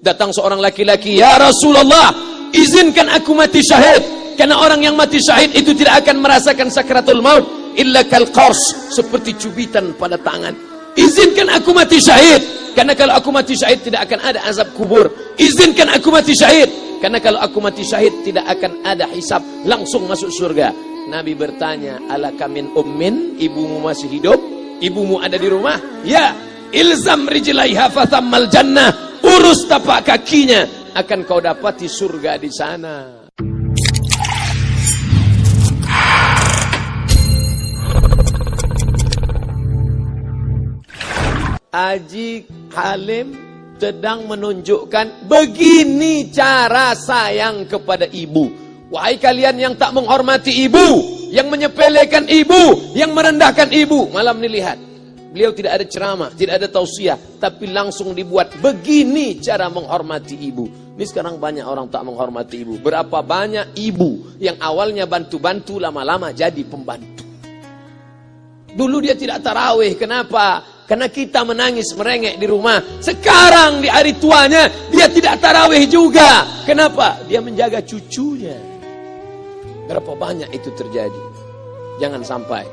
Datang seorang laki-laki, "Ya Rasulullah, izinkan aku mati syahid." Karena orang yang mati syahid itu tidak akan merasakan sakratul maut illa kal qars, seperti cubitan pada tangan. Izinkan aku mati syahid, karena kalau aku mati syahid tidak akan ada azab kubur. Izinkan aku mati syahid, karena kalau aku mati syahid tidak akan ada hisab, langsung masuk surga. Nabi bertanya, "Alaka min ummin?" Ibumu masih hidup? Ibumu ada di rumah? Ya. "Ilzam rijlaiha fathammal jannah." Urus tapak kakinya, akan kau dapati surga di sana. Haji Halim sedang menunjukkan begini cara sayang kepada ibu. Wahai kalian yang tak menghormati ibu, yang menyepelekan ibu, yang merendahkan ibu. Malam ini lihat, beliau tidak ada ceramah, tidak ada tausiah, tapi langsung dibuat begini cara menghormati ibu. Ini sekarang banyak orang tak menghormati ibu. Berapa banyak ibu yang awalnya bantu-bantu, lama-lama jadi pembantu. Dulu dia tidak tarawih, kenapa? Karena kita menangis merengek di rumah. Sekarang di hari tuanya dia tidak tarawih juga. Kenapa? Dia menjaga cucunya. Berapa banyak itu terjadi? Jangan sampai.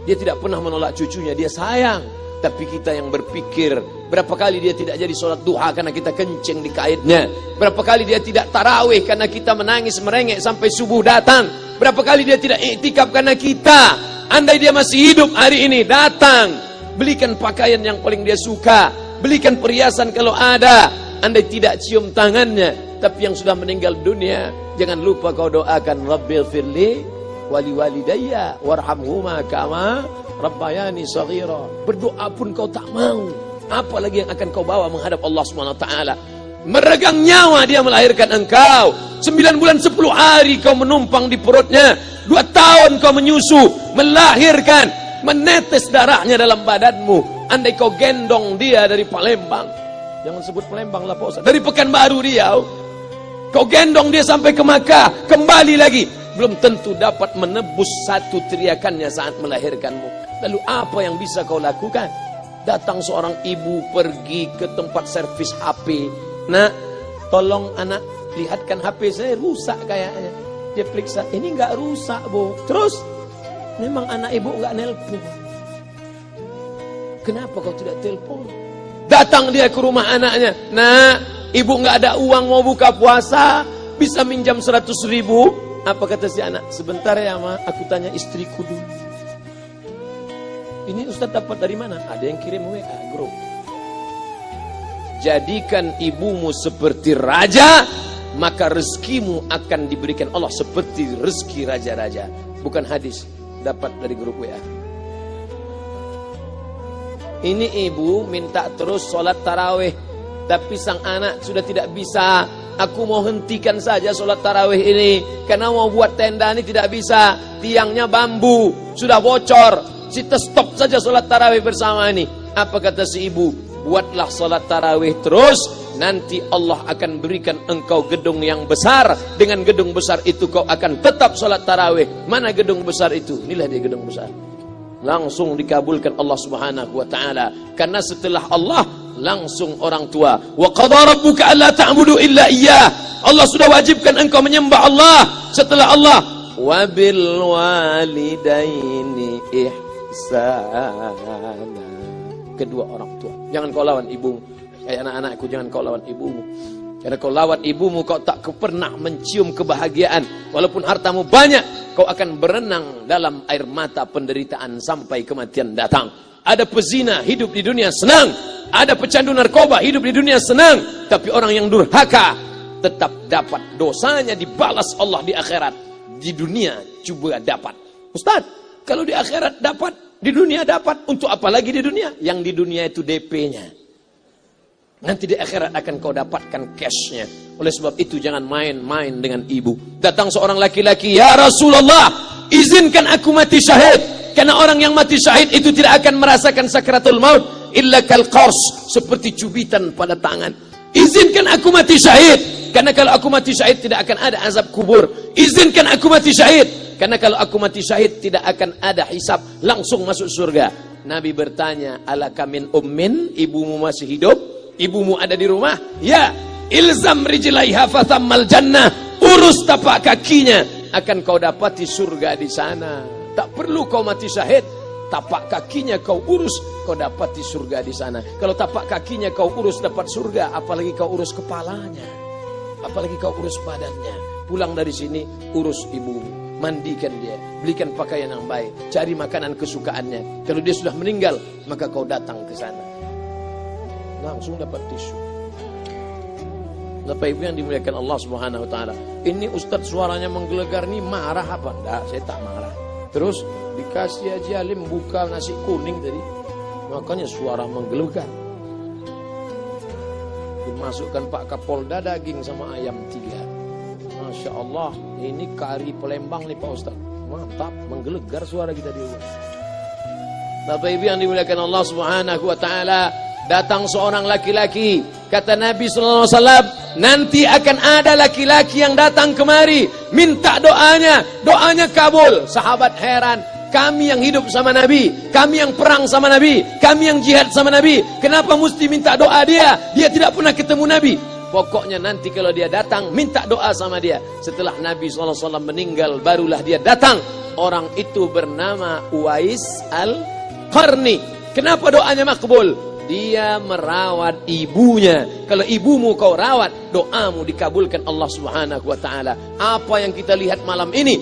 Dia tidak pernah menolak cucunya, dia sayang. Tapi kita yang berpikir, berapa kali dia tidak jadi sholat duha karena kita kencing di kaitnya. Berapa kali dia tidak tarawih karena kita menangis merengek sampai subuh datang. Berapa kali dia tidak iktikaf karena kita. Andai dia masih hidup hari ini, datang, belikan pakaian yang paling dia suka, belikan perhiasan kalau ada. Andai tidak cium tangannya, tapi yang sudah meninggal dunia, jangan lupa kau doakan, Rabbil firli wali walidayya warhamhuma kama rabbayani shaghira. Berdoa pun kau tak mau, apalagi yang akan kau bawa menghadap Allah SWT. Meregang nyawa dia melahirkan engkau. 9 bulan 10 hari kau menumpang di perutnya. 2 tahun kau menyusu, melahirkan, menetes darahnya dalam badanmu. Andai kau gendong dia dari Palembang, jangan sebut Palembang lah Pak Ustaz, dari Pekanbaru Riau, kau gendong dia sampai ke Makkah, kembali lagi, belum tentu dapat menebus satu teriakannya saat melahirkanmu. Lalu apa yang bisa kau lakukan? Datang seorang ibu pergi ke tempat servis HP. "Nak, tolong anak lihatkan HP saya rusak kayaknya." Dia periksa, "Ini enggak rusak, Bu." Terus, "Memang anak ibu enggak nelpon." "Kenapa kau tidak telepon?" Datang dia ke rumah anaknya. "Nak, ibu enggak ada uang mau buka puasa, bisa minjam 100.000? Apa kata si anak? "Sebentar ya Ma, aku tanya istriku dulu." "Ini Ustaz dapat dari mana?" "Ada yang kirim WA grup." Jadikan ibumu seperti raja, maka rezekimu akan diberikan Allah seperti rezeki raja-raja. Bukan hadis, dapat dari grup WA. Ini ibu minta terus sholat tarawih, tapi sang anak sudah tidak bisa. "Aku mau hentikan saja sholat tarawih ini, karena mau buat tenda ini tidak bisa. Tiangnya bambu, sudah bocor. Kita stop saja sholat tarawih bersama ini." Apa kata si ibu? "Buatlah sholat tarawih terus, nanti Allah akan berikan engkau gedung yang besar. Dengan gedung besar itu kau akan tetap sholat tarawih." Mana gedung besar itu? Inilah dia gedung besar. Langsung dikabulkan Allah Subhanahu wa ta'ala. Karena setelah Allah, langsung orang tua. "Wa qadha rabbuka alla ta'budu illa iyyah." Allah sudah wajibkan engkau menyembah Allah. Setelah Allah, "Wa bil walidaini ihsana." Kedua orang tua. Jangan kau lawan ibumu. Kayak anak-anakku, jangan kau lawan ibumu. Karena kau lawan ibumu, kau tak pernah mencium kebahagiaan. Walaupun hartamu banyak, kau akan berenang dalam air mata penderitaan sampai kematian datang. Ada pezina hidup di dunia senang, ada pecandu narkoba hidup di dunia senang, tapi orang yang durhaka tetap dapat dosanya dibalas Allah di akhirat. Di dunia juga dapat. Ustaz, kalau di akhirat dapat, di dunia dapat, untuk apa lagi di dunia? Yang di dunia itu DP-nya. Nanti di akhirat akan kau dapatkan cashnya. Oleh sebab itu jangan main-main dengan ibu. Datang seorang laki-laki, "Ya Rasulullah, izinkan aku mati syahid." Karena orang yang mati syahid itu tidak akan merasakan sakratul maut illa kal qars, seperti cubitan pada tangan. "Izinkan aku mati syahid, karena kalau aku mati syahid tidak akan ada azab kubur." "Izinkan aku mati syahid, karena kalau aku mati syahid tidak akan ada hisab, langsung masuk surga." Nabi bertanya, "Alaka min ummin?" Ibumu masih hidup? Ibumu ada di rumah? Ya. ilzam rijlaiha fathammal jannah, urus tapak kakinya, akan kau dapati surga di sana. Tak perlu kau mati syahid, tapak kakinya kau urus, kau dapati surga di sana. Kalau tapak kakinya kau urus dapat surga, apalagi kau urus kepalanya, apalagi kau urus badannya. Pulang dari sini urus ibumu, mandikan dia, belikan pakaian yang baik, cari makanan kesukaannya. Kalau dia sudah meninggal, maka kau datang ke sana, langsung dapat tisu. Bapak Ibu yang dimuliakan Allah Subhanahu wa taala. Ini Ustadz suaranya menggelegar nih, marah apa? Enggak, saya tak marah. Terus dikasih Haji Alim buka nasi kuning tadi, makanya suara menggelegar. Dimasukkan Pak Kapolda daging sama ayam 3. Masya Allah, ini kari Palembang nih Pak Ustadz. Mantap, menggelegar suara kita di rumah. Bapak Ibu yang dimuliakan Allah Subhanahu wa taala, datang seorang laki-laki, kata Nabi sallallahu alaihi wasallam, nanti akan ada laki-laki yang datang kemari minta doanya, doanya kabul. Sahabat heran, kami yang hidup sama Nabi, kami yang perang sama Nabi, kami yang jihad sama Nabi, kenapa mesti minta doa dia? Dia tidak pernah ketemu Nabi. Pokoknya nanti kalau dia datang, minta doa sama dia. Setelah Nabi SAW meninggal, barulah dia datang. Orang itu bernama Uwais Al-Qarni. Kenapa doanya makbul? Dia merawat ibunya. Kalau ibumu kau rawat, doamu dikabulkan Allah Subhanahu wa taala. Apa yang kita lihat malam ini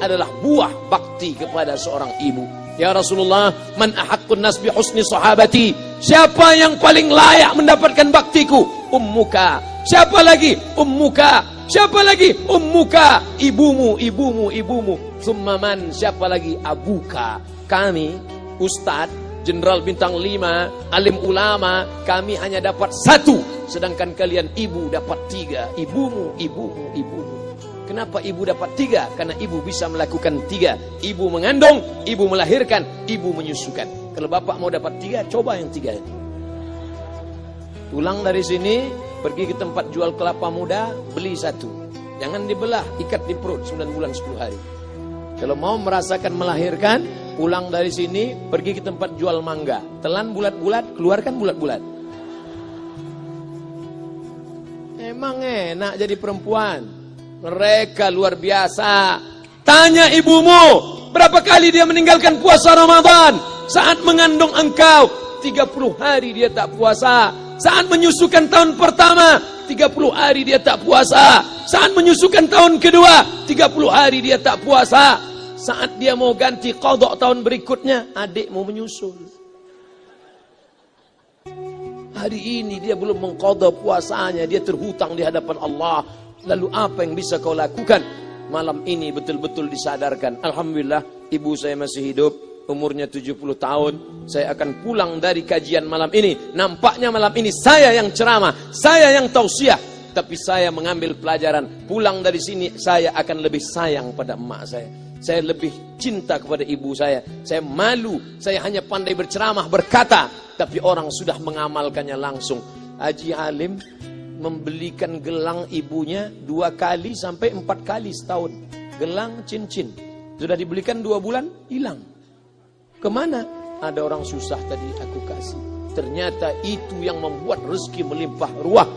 adalah buah bakti kepada seorang ibu. Ya Rasulullah, man ahaqqun nas bi husni sahabati? Siapa yang paling layak mendapatkan baktiku? Ummuka. Siapa lagi? Ummuka. Siapa lagi? Ummuka. Ibumu, ibumu, ibumu. Summa man? Siapa lagi? Abuka. Kami, Ustadz Jenderal Bintang 5, alim ulama, kami hanya dapat 1, sedangkan kalian ibu dapat 3. Ibumu, ibumu, ibumu. Kenapa ibu dapat 3? Karena ibu bisa melakukan 3. Ibu mengandung, ibu melahirkan, ibu menyusukan. Kalau bapak mau dapat 3, coba yang 3 ini. Pulang dari sini, pergi ke tempat jual kelapa muda, beli 1. Jangan dibelah, ikat di perut 9 bulan 10 hari. Kalau mau merasakan melahirkan, pulang dari sini, pergi ke tempat jual mangga. Telan bulat-bulat, keluarkan bulat-bulat. Emang enak jadi perempuan. Mereka luar biasa. Tanya ibumu, berapa kali dia meninggalkan puasa Ramadan? Saat mengandung engkau, 30 hari dia tak puasa. Saat menyusukan tahun pertama, 30 hari dia tak puasa. Saat menyusukan tahun kedua, 30 hari dia tak puasa. Saat dia mau ganti qadha tahun berikutnya, adik mau menyusul. Hari ini dia belum mengqadha puasanya, dia terhutang di hadapan Allah. Lalu apa yang bisa kau lakukan? Malam ini betul-betul disadarkan. Alhamdulillah, ibu saya masih hidup, umurnya 70 tahun. Saya akan pulang dari kajian malam ini. Nampaknya malam ini saya yang ceramah, saya yang tausiah. Tapi saya mengambil pelajaran. Pulang dari sini, saya akan lebih sayang pada emak saya. Saya lebih cinta kepada ibu saya. Saya malu, saya hanya pandai berceramah, berkata, tapi orang sudah mengamalkannya langsung. Haji Alim membelikan gelang ibunya 2 kali sampai 4 kali setahun. Gelang cincin. Sudah dibelikan 2 bulan, hilang. Kemana? Ada orang susah tadi aku kasih. Ternyata itu yang membuat rezeki melimpah ruah.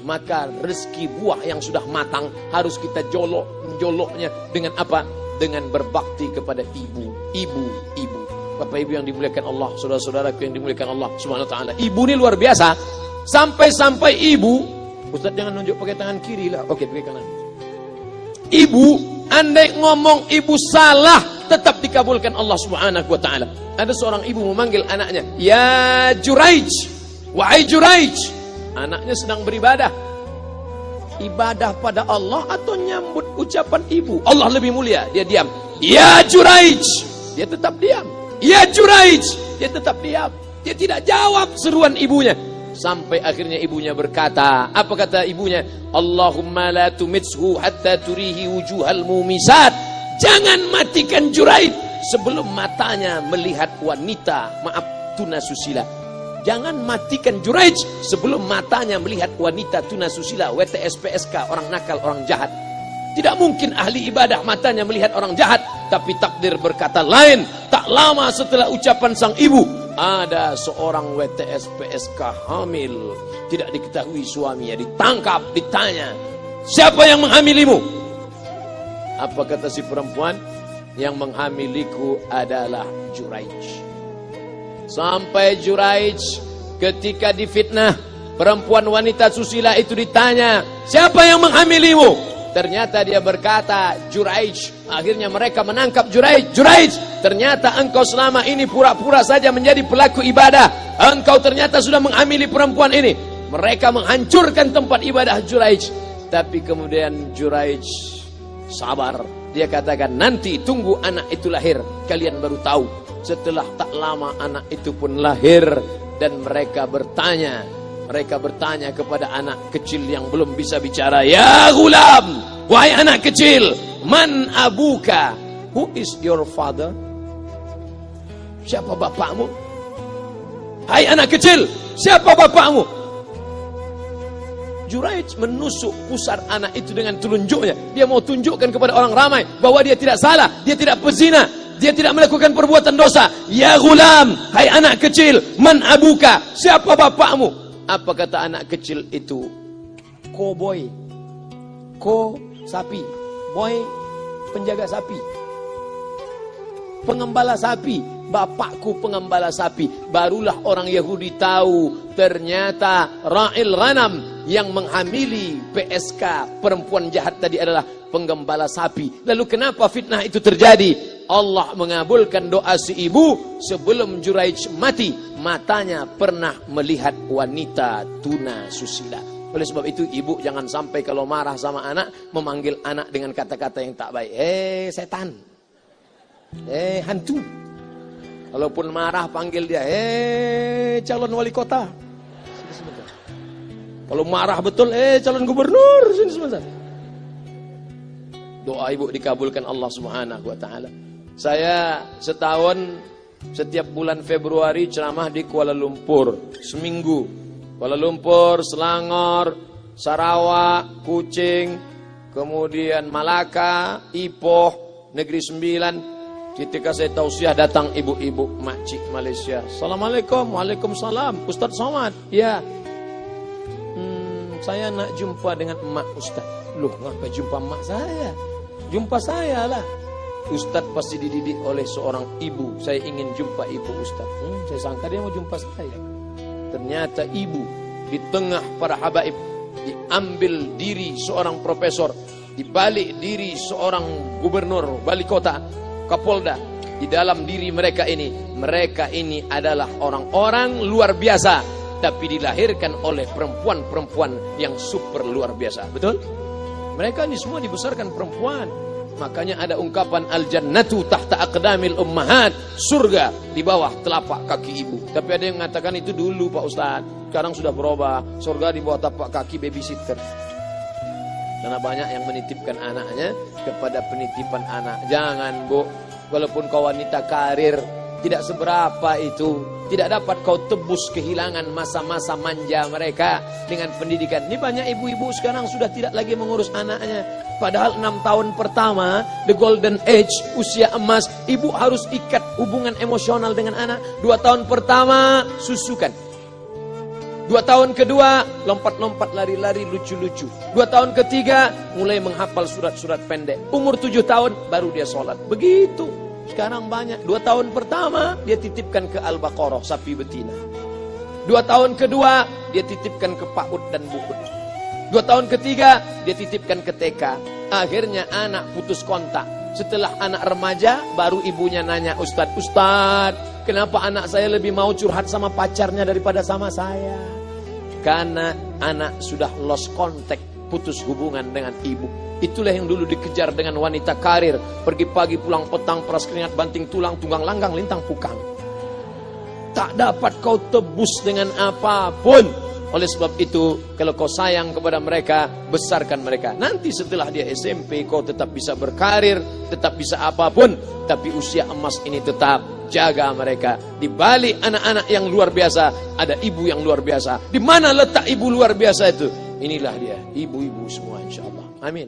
Maka rezeki buah yang sudah matang harus kita joloknya dengan apa? Dengan berbakti kepada ibu. Bapak Ibu yang dimuliakan Allah, saudara-saudaraku yang dimuliakan Allah Subhanahu wa taala. Ibu ini luar biasa. Sampai-sampai ibu, Ustaz jangan nunjuk pakai tangan kiri lah. Oke, pakai kanan. Ibu, andai ngomong ibu salah, tetap dikabulkan Allah Subhanahu wa taala. Ada seorang ibu memanggil anaknya, "Ya Juraij, wahai Juraij." Anaknya sedang beribadah. Ibadah pada Allah atau nyambut ucapan ibu? Allah lebih mulia, dia diam. "Ya Juraij." Dia tetap diam. "Ya Juraij." Dia tetap diam. Dia tidak jawab seruan ibunya. Sampai akhirnya ibunya berkata, apa kata ibunya? "Allahumma la tumitshu hatta turihi wujuhal mumisat." Jangan matikan Juraij sebelum matanya melihat wanita, maaf, tunasusila. Jangan matikan Juraij sebelum matanya melihat wanita tunasusila, WTS PSK, orang nakal, orang jahat. Tidak mungkin ahli ibadah matanya melihat orang jahat. Tapi takdir berkata lain. Tak lama setelah ucapan sang ibu, ada seorang WTS PSK hamil, tidak diketahui suaminya, ditangkap, ditanya, siapa yang menghamilimu? Apa kata si perempuan? Yang menghamiliku adalah Juraij. Sampai Juraij ketika difitnah, perempuan wanita susila itu ditanya, siapa yang menghamilimu? Ternyata dia berkata, Juraij. Akhirnya mereka menangkap Juraij. Juraij, ternyata engkau selama ini pura-pura saja menjadi pelaku ibadah. Engkau ternyata sudah menghamili perempuan ini. Mereka menghancurkan tempat ibadah Juraij. Tapi kemudian Juraij sabar. Dia katakan, nanti tunggu anak itu lahir, kalian baru tahu. Setelah tak lama anak itu pun lahir. Dan mereka bertanya kepada anak kecil yang belum bisa bicara, ya gulam, wahai anak kecil, man abuka? Who is your father? Siapa bapakmu? Hai anak kecil, siapa bapakmu? Juraij menusuk pusar anak itu dengan telunjuknya. Dia mau tunjukkan kepada orang ramai bahwa dia tidak salah, dia tidak pezina, dia tidak melakukan perbuatan dosa. Ya gulam, hai anak kecil, man abuka? Siapa bapakmu? Apa kata anak kecil itu? Cowboy. Ko sapi, boy penjaga sapi, pengembala sapi. Bapakku pengembala sapi. Barulah orang Yahudi tahu ternyata Ra'il Ghanam yang menghamili PSK perempuan jahat tadi adalah penggembala sapi. Lalu kenapa fitnah itu terjadi? Allah mengabulkan doa si ibu sebelum Juraij mati. Matanya pernah melihat wanita tuna susila. Oleh sebab itu ibu jangan sampai kalau marah sama anak memanggil anak dengan kata-kata yang tak baik. Setan, hantu. Walaupun marah panggil dia, calon wali kota. Sini sebentar. Kalau marah betul, calon gubernur. Sini sebentar. Doa ibu dikabulkan Allah Subhanahu wa taala. Saya setahun setiap bulan Februari ceramah di Kuala Lumpur seminggu. Kuala Lumpur, Selangor, Sarawak, Kuching, kemudian Malaka, Ipoh, Negeri Sembilan. Ketika saya tausiah datang ibu-ibu makcik Malaysia. Assalamualaikum, waalaikumsalam. Ustaz Somad, ya. Saya nak jumpa dengan emak Ustaz. Loh, ngapa jumpa emak saya? Jumpa saya lah. Ustaz pasti dididik oleh seorang ibu. Saya ingin jumpa ibu Ustaz. Saya sangka dia mau jumpa saya. Ternyata ibu di tengah para habaib, diambil diri seorang profesor, dibalik diri seorang gubernur, wali kota, Kapolda. Di dalam diri mereka ini adalah orang-orang luar biasa, tapi dilahirkan oleh perempuan-perempuan yang super luar biasa. Betul? Mereka ini semua dibesarkan perempuan. Makanya ada ungkapan al-jannatu tahta aqdamil ummahat, surga di bawah telapak kaki ibu. Tapi ada yang mengatakan itu dulu Pak Ustaz. Sekarang sudah berubah, surga di bawah telapak kaki babysitter. Karena banyak yang menitipkan anaknya kepada penitipan anak. Jangan Bu, walaupun kau wanita karir, tidak seberapa itu. Tidak dapat kau tebus kehilangan masa-masa manja mereka dengan pendidikan. Ini banyak ibu-ibu sekarang sudah tidak lagi mengurus anaknya. Padahal 6 tahun pertama, the golden age, usia emas, ibu harus ikat hubungan emosional dengan anak. 2 tahun pertama, susukan. 2 tahun kedua, lompat-lompat, lari-lari, lucu-lucu. 2 tahun ketiga, mulai menghafal surat-surat pendek. Umur 7 tahun, baru dia sholat. Begitu. Sekarang banyak. 2 tahun pertama, dia titipkan ke Al-Baqarah, sapi betina. 2 tahun kedua, dia titipkan ke PAUD dan BUUD. 2 tahun ketiga, dia titipkan ke TK. Akhirnya anak putus kontak. Setelah anak remaja, baru ibunya nanya, Ustadz, kenapa anak saya lebih mau curhat sama pacarnya daripada sama saya? Karena anak sudah lost contact, putus hubungan dengan ibu. Itulah yang dulu dikejar dengan wanita karir. Pergi pagi, pulang petang, peras keringat, banting tulang, tunggang langgang, lintang pukang. Tak dapat kau tebus dengan apapun. Oleh sebab itu, kalau kau sayang kepada mereka, besarkan mereka. Nanti setelah dia SMP, kau tetap bisa berkarir, tetap bisa apapun. Tapi usia emas ini tetap jaga mereka. Di balik anak-anak yang luar biasa, ada ibu yang luar biasa. Di mana letak ibu luar biasa itu? Inilah dia, ibu-ibu semua insya Allah. Amin.